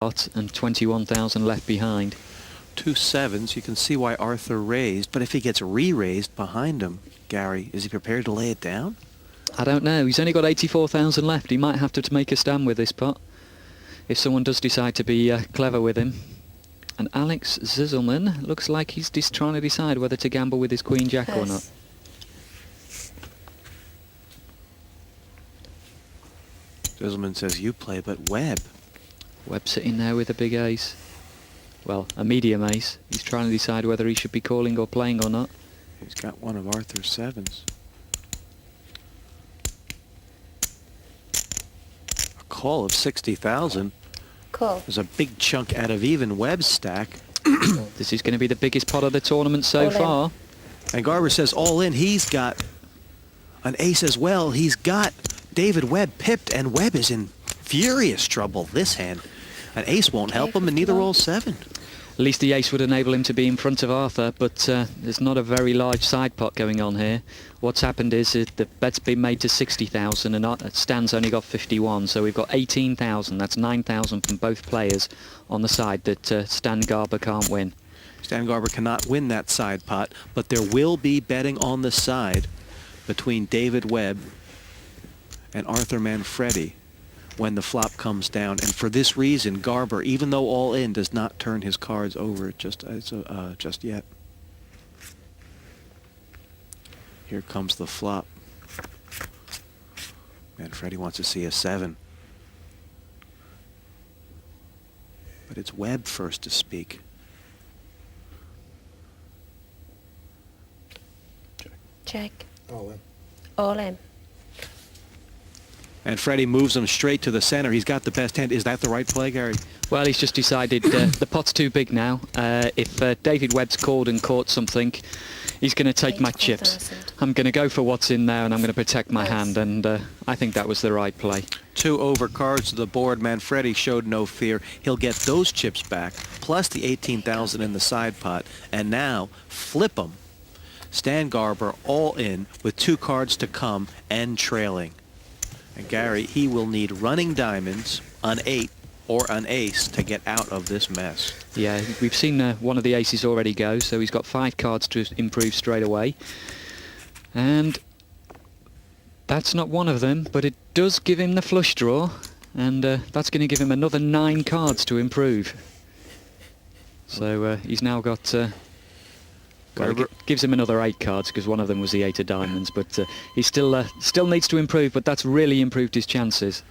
and 21,000 left behind. 2 sevens. You can see why Arthur raised, but if he gets re-raised behind him, Gary, is he prepared to lay it down? I don't know. He's only got 84,000 left. He might have to make a stand with this pot if someone does decide to be clever with him. And Alex Zisselman looks like he's just trying to decide whether to gamble with his Queen Jack or not. Zisselman says you play, but Webb. Webb sitting there with a big ace. Well, a medium ace. He's trying to decide whether he should be calling or playing or not. He's got one of Arthur's sevens. A call of 60,000. Cool. There's a big chunk out of even Webb's stack. This is going to be the biggest pot of the tournament so far. And Garber says all in. He's got an ace as well. He's got David Webb pipped, and Webb is in furious trouble this hand. An ace won't help him, and neither rolls 7. At least the ace would enable him to be in front of Arthur, but there's not a very large side pot going on here. What's happened is the bet's been made to 60,000 and Stan's only got 51, so we've got 18,000. That's 9,000 from both players on the side that Stan Garber can't win. Stan Garber cannot win that side pot, but there will be betting on the side between David Webb and Arthur Manfredi when the flop comes down. And for this reason, Garber, even though all in, does not turn his cards over just yet. Here comes the flop. Manfredi wants to see a 7. But it's Webb first to speak. Check. All in. All in. And Freddie moves him straight to the center. He's got the best hand. Is that the right play, Gary? Well, he's just decided the pot's too big now. If David Webb's called and caught something, he's going to take my chips. I'm going to go for what's in there, and I'm going to protect my hand, and I think that was the right play. 2 over cards to the board. Manfredi showed no fear. He'll get those chips back, plus the 18,000 in the side pot, and now flip them. Stan Garber all in with 2 cards to come and trailing. And Gary, he will need running diamonds, an 8 or an ace to get out of this mess. Yeah, we've seen one of the aces already go, so he's got 5 cards to improve straight away. And that's not one of them, but it does give him the flush draw, and that's going to give him another 9 cards to improve. So he's now got... well, it gives him another 8 cards because one of them was the 8 of diamonds, but he still needs to improve, but that's really improved his chances.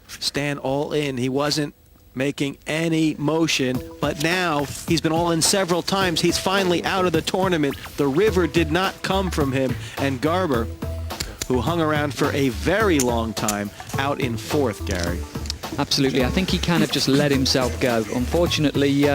Stan all in. He wasn't making any motion, but now he's been all in several times. He's finally out of the tournament. The river did not come from him, and Garber, who hung around for a very long time, out in 4th, Gary. Absolutely. I think he kind of just let himself go. Unfortunately,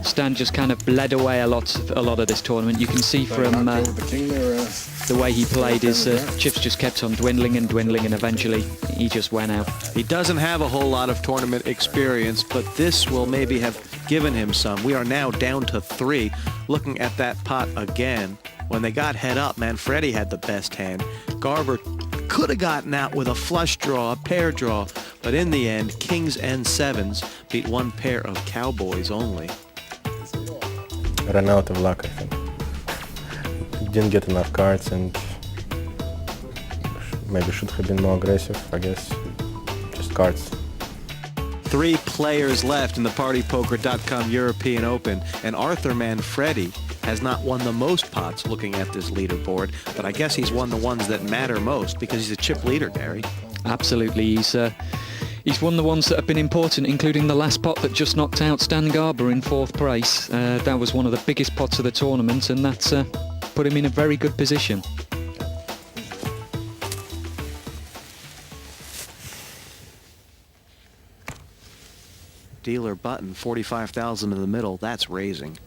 Stan just kind of bled away a lot of this tournament. You can see from the way he played, his chips just kept on dwindling and dwindling, and eventually he just went out. He doesn't have a whole lot of tournament experience, but this will maybe have given him some. We are now down to 3. Looking at that pot again, when they got head up, Manfredi had the best hand. Garber could have gotten out with a flush draw, a pair draw, but in the end, kings and 7s beat one pair of cowboys only. Ran out of luck, I think. Didn't get enough cards and maybe should have been more aggressive, I guess. Just cards. 3 players left in the PartyPoker.com European Open, and Arthur Manfredi has not won the most pots looking at this leaderboard, but I guess he's won the ones that matter most because he's a chip leader, Gary. Absolutely. He's won the ones that have been important, including the last pot that just knocked out Stan Garber in 4th place. That was one of the biggest pots of the tournament, and that's put him in a very good position. Dealer button, 45,000 in the middle. That's raising.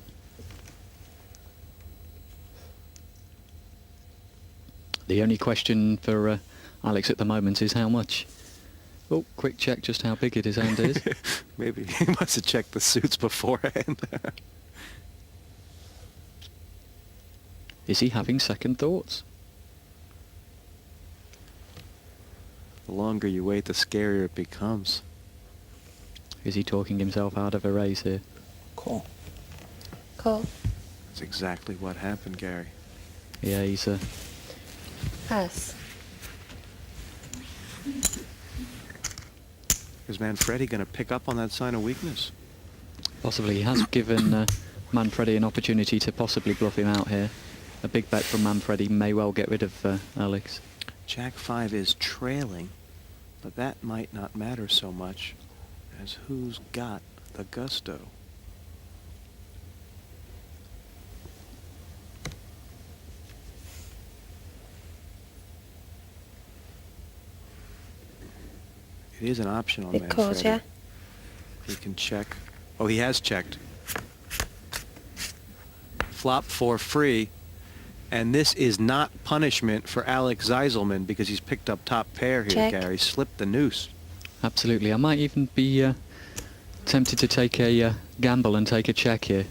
The only question for Alex at the moment is how much. Oh, quick check just how big his hand is. Maybe he must have checked the suits beforehand. Is he having second thoughts? The longer you wait, the scarier it becomes. Is he talking himself out of a raise here? Call. Call. That's exactly what happened, Gary. Yeah, he's Pass. Is Manfredi going to pick up on that sign of weakness? possibly he has given Manfredi an opportunity to possibly bluff him out here. A big bet from Manfredi may well get rid of Alex. Jack 5 is trailing, but that might not matter so much as who's got the gusto. It is an option on It calls, Manfredi. yeah? He can check. Oh, he has checked. Flop for free. And this is not punishment for Alex Zeiselman because he's picked up top pair here, Check. Gary. Slipped the noose. Absolutely. I might even be tempted to take a gamble and take a check here.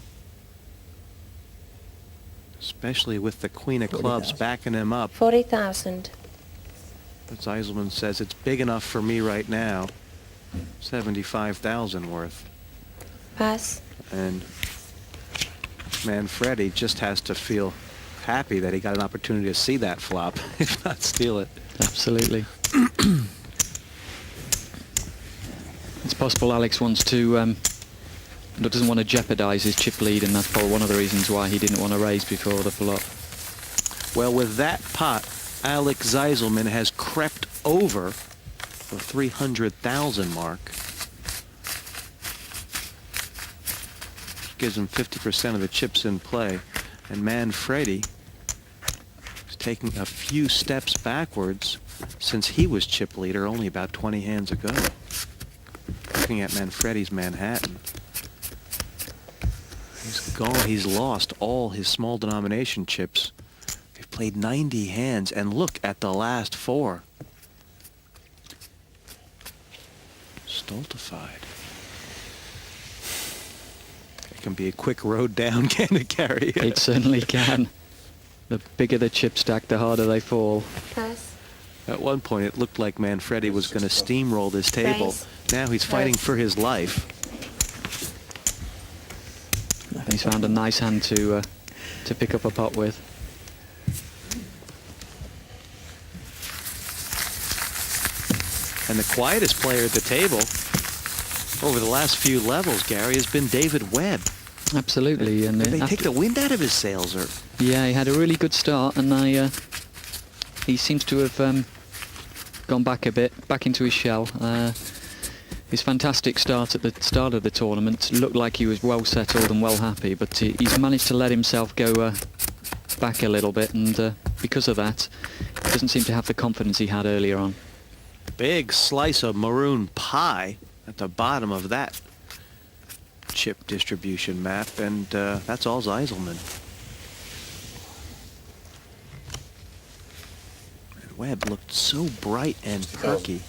Especially with the queen of 40,000. clubs backing him up. 40,000. But Zeiselman says it's big enough for me right now. 75,000 worth. Pass. And Manfredi just has to feel happy that he got an opportunity to see that flop, if not steal it. Absolutely. It's possible Alex wants to, doesn't want to jeopardise his chip lead, and that's probably one of the reasons why he didn't want to raise before the flop. Well, with that pot, Alex Zeiselman has crept over the 300,000 mark. Gives him 50% of the chips in play. And Manfredi is taking a few steps backwards since he was chip leader only about 20 hands ago. Looking at Manfredi's Manhattan. He's gone. He's lost all his small denomination chips. They've played 90 hands, and look at the last four. Stultified. It can be a quick road down, can it, Gary? It certainly can. The bigger the chip stack, the harder they fall. Pass. At one point, it looked like Manfredi was going to steamroll this table. Raise. Now he's fighting Raise. for his life. And he's found a nice hand to pick up a pot with. And the quietest player at the table over the last few levels, Gary, has been David Webb. Absolutely. And Did they after- take the wind out of his sails? Or Yeah, he had a really good start, and he seems to have gone back a bit, back into his shell. His fantastic start at the start of the tournament looked like he was well settled and well happy, but he's managed to let himself go back a little bit, and because of that, he doesn't seem to have the confidence he had earlier on. big slice of maroon pie at the bottom of that chip distribution map, and that's all Zeiselman. And Webb looked so bright and perky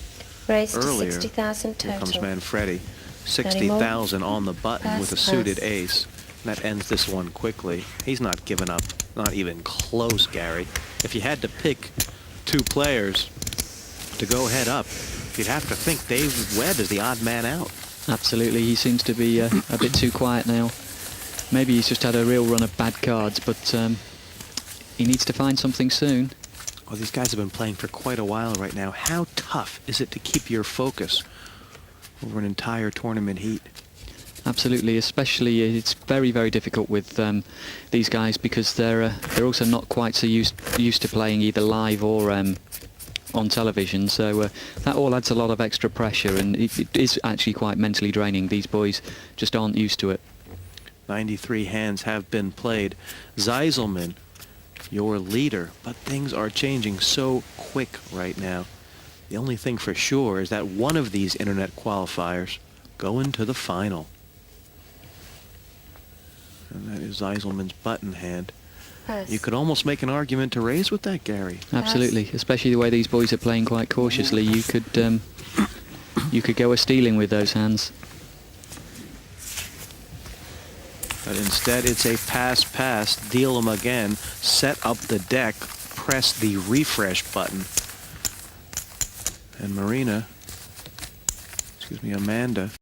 Raise to earlier. 60,000 Here comes total. Manfredi. 60,000 on the button with a Pass, suited pass. ace. That ends this one quickly. He's not giving up, not even close, Gary. If you had to pick two players to go head up, you'd have to think Dave Webb is the odd man out. Absolutely, he seems to be a bit too quiet now. Maybe he's just had a real run of bad cards, but he needs to find something soon. Well, these guys have been playing for quite a while right now. How tough is it to keep your focus over an entire tournament heat? Absolutely, especially it's very, very difficult with these guys because they're also not quite so used to playing either live or on television. So that all adds a lot of extra pressure, and it is actually quite mentally draining. These boys just aren't used to it. 93 hands have been played. Zeiselman, your leader, but things are changing so quick right now. The only thing for sure is that one of these internet qualifiers going to the final. And that is Zeiselman's button hand. Pass. You could almost make an argument to raise with that, Gary. Absolutely, especially the way these boys are playing quite cautiously. You could go a stealing with those hands. But instead, it's a pass, deal them again, set up the deck, press the refresh button. And Amanda